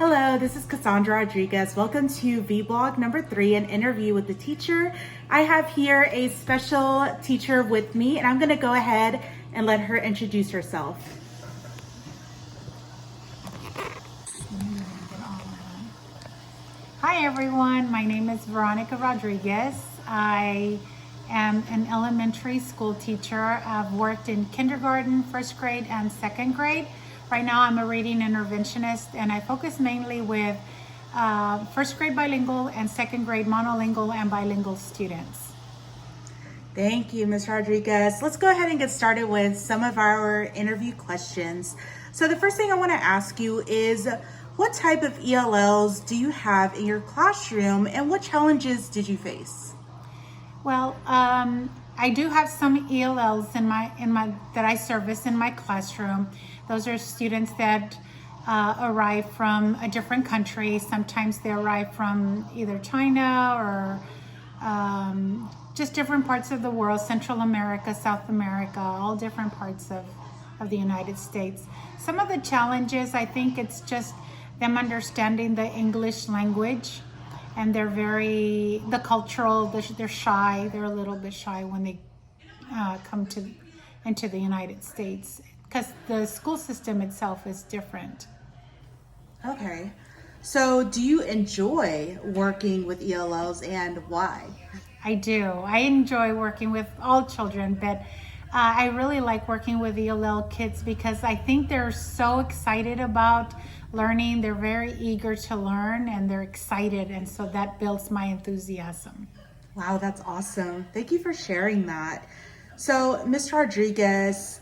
Hello, this is Cassandra Rodriguez. Welcome to VBlog number 3, an interview with the teacher. I have here a special teacher with me, and I'm going to go ahead and let her introduce herself. Hi everyone, my name is Veronica Rodriguez. I am an elementary school teacher. I've worked in kindergarten, first grade, and second grade. Right now I'm a reading interventionist and I focus mainly with first grade bilingual and second grade monolingual and bilingual students. Thank you, Ms. Rodriguez. Let's go ahead and get started with some of our interview questions. So the first thing I want to ask you is, what type of ELLs do you have in your classroom and what challenges did you face? Well, I do have some ELLs that I service in my classroom. Those are students that arrive from a different country. Sometimes they arrive from either China or just different parts of the world, Central America, South America, all different parts of the United States. Some of the challenges, I think it's just them understanding the English language, and they're shy. They're a little bit shy when they come into the United States because the school system itself is different. Okay. So do you enjoy working with ELLs and why? I do. I enjoy working with all children, but I really like working with ELL kids because I think they're so excited about learning. They're very eager to learn and they're excited, and so that builds my enthusiasm. Wow, that's awesome. Thank you for sharing that. So, Ms. Rodriguez,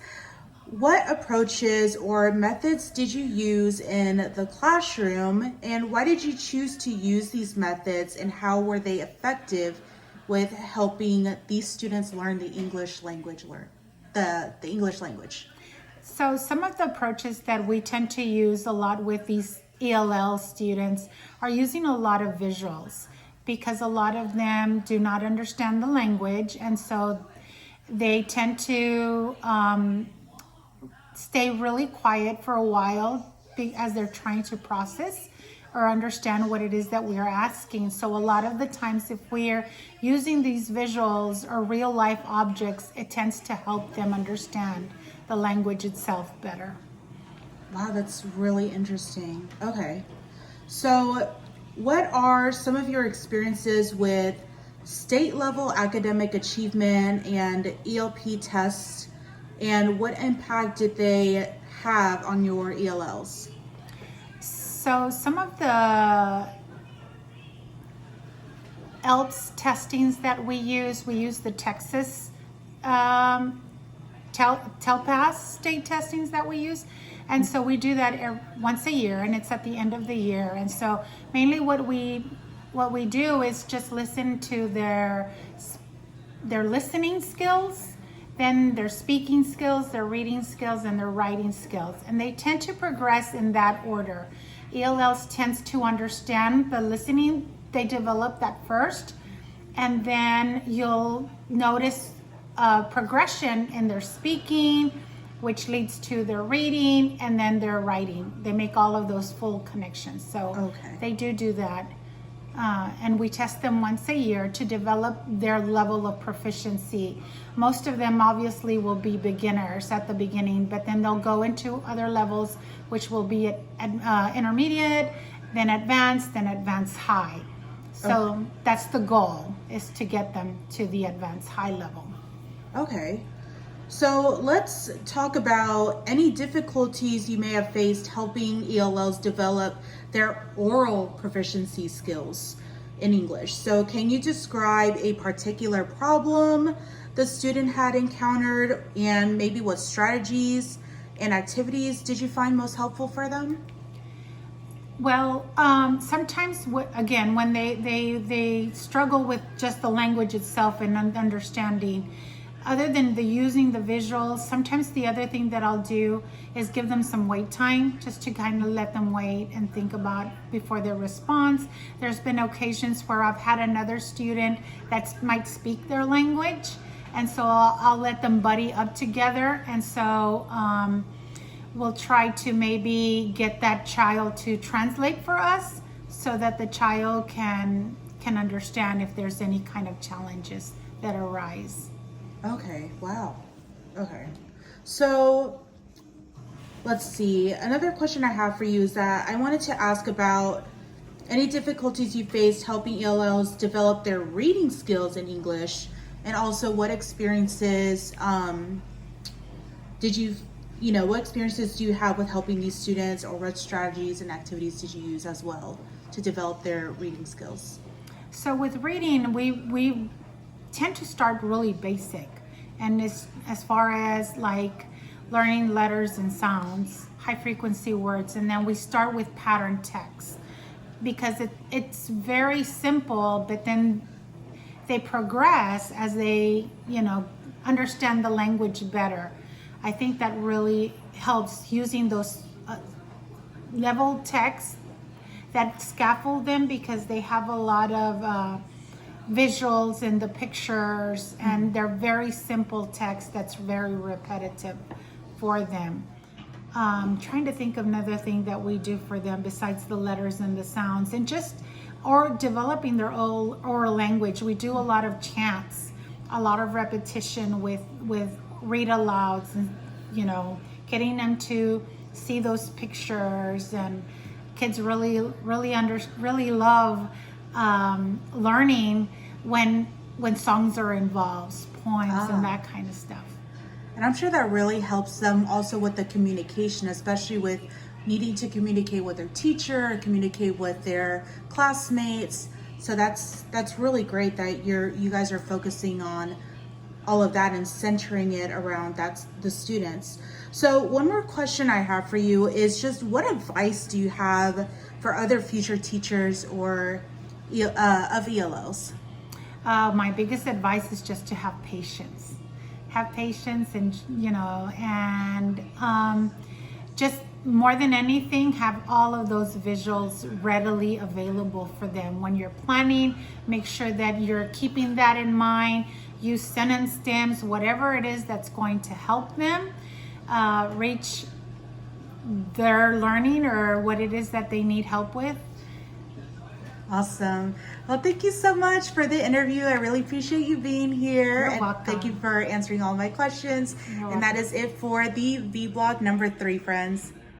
what approaches or methods did you use in the classroom, and why did you choose to use these methods, and how were they effective with helping these students learn the English language? The English language. So some of the approaches that we tend to use a lot with these ELL students are using a lot of visuals, because a lot of them do not understand the language, and so they tend to stay really quiet for a while as they're trying to process or understand what it is that we are asking. So a lot of the times, if we're using these visuals or real life objects, it tends to help them understand the language itself better. Wow, that's really interesting. Okay. So what are some of your experiences with state level academic achievement and ELP tests, and what impact did they have on your ELLs? So some of the ELPS testings that we use the Texas TELPAS state testings that we use. And so we do that once a year, and it's at the end of the year. And so mainly what we do is just listen to their listening skills, then their speaking skills, their reading skills, and their writing skills. And they tend to progress in that order. ELLs tends to understand the listening. They develop that first, and then you'll notice progression in their speaking, which leads to their reading, and then their writing. They make all of those full connections. So They do that. And we test them once a year to develop their level of proficiency. Most of them obviously will be beginners at the beginning, but then they'll go into other levels, which will be at intermediate, then advanced high. So that's the goal, is to get them to the advanced high level. Okay. So let's talk about any difficulties you may have faced helping ELLs develop their oral proficiency skills in English. So can you describe a particular problem the student had encountered, and maybe what strategies and activities did you find most helpful for them? Well, sometimes, again, when they struggle with just the language itself and understanding, other than using the visuals, sometimes the other thing that I'll do is give them some wait time, just to kind of let them wait and think about before their response. There's been occasions where I've had another student that might speak their language, and so I'll let them buddy up together. And so we'll try to maybe get that child to translate for us so that the child can understand if there's any kind of challenges that arise. Okay, wow. Okay. So let's see. Another question I have for you is that I wanted to ask about any difficulties you faced helping ELLs develop their reading skills in English, and also what experiences what experiences do you have with helping these students, or what strategies and activities did you use as well to develop their reading skills? So with reading, we tend to start really basic, and as far as like learning letters and sounds, high frequency words, and then we start with pattern text because it's very simple, but then they progress as they understand the language better. I think that really helps using those level texts that scaffold them, because they have a lot of visuals in the pictures, and they're very simple text that's very repetitive for them. Trying to think of another thing that we do for them besides the letters and the sounds, and or developing their oral language. We do a lot of chants, a lot of repetition with read alouds, and getting them to see those pictures. And kids really love learning when songs are involved, poems and that kind of stuff. And I'm sure that really helps them also with the communication, especially with needing to communicate with their teacher, communicate with their classmates. So that's really great that you guys are focusing on all of that and centering it around the students. So one more question I have for you is just, what advice do you have for other future teachers or of ELLs? My biggest advice is just to have patience. Have patience, and just more than anything, have all of those visuals readily available for them. When you're planning, make sure that you're keeping that in mind. Use sentence stems, whatever it is that's going to help them reach their learning or what it is that they need help with. Awesome. Well, thank you so much for the interview. I really appreciate you being here. You're welcome. Thank you for answering all my questions. You're and that is it for the VBlog number 3, friends.